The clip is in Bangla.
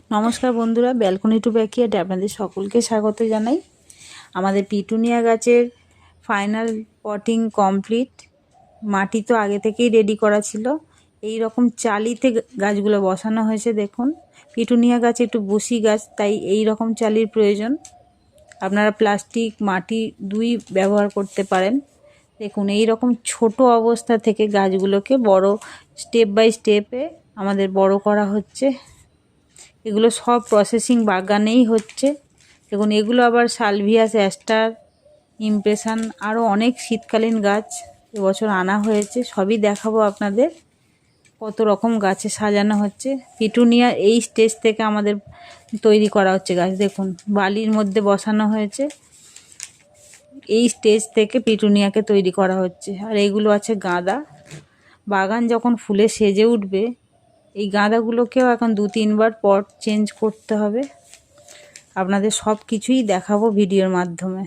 নমস্কার বন্ধুরা, ব্যালকনি টু ব্যাকইয়ার্ডে আপনাদের সকলকে স্বাগত জানাই। আমাদের পিটুনিয়া গাছের ফাইনাল পটিং কমপ্লিট। মাটি তো আগে থেকেই রেডি করা ছিল। এই রকম চালিতে গাছগুলো বসানো হয়েছে। দেখুন, পিটুনিয়া গাছ একটু বসি গাছ, তাই এই রকম চালির প্রয়োজন। আপনারা প্লাস্টিক, মাটি দুই ব্যবহার করতে পারেন। দেখুন, এই রকম ছোট অবস্থা থেকে গাছগুলোকে বড় স্টেপ বাই স্টেপে আমাদের বড় করা হচ্ছে। এগুলো সব প্রসেসিং বাগানেই হচ্ছে। দেখুন, এগুলো আবার সালভিয়াস, অ্যাস্টার, ইমপ্রেশন, আরও অনেক শীতকালীন গাছ এবছর আনা হয়েছে। সবই দেখাবো আপনাদের কত রকম গাছে সাজানো হচ্ছে। পিটুনিয়া এই স্টেজ থেকে আমাদের তৈরি করা হচ্ছে গাছ। দেখুন, বালির মধ্যে বসানো হয়েছে। এই স্টেজ থেকে পিটুনিয়াকে তৈরি করা হচ্ছে। আর এইগুলো আছে গাঁদা। বাগান যখন ফুলে সেজে উঠবে, এই গাঁদাগুলোকেও এখন 2-3 বার পট চেঞ্জ করতে হবে। আপনাদের সব কিছুই দেখাবো ভিডিওর মাধ্যমে।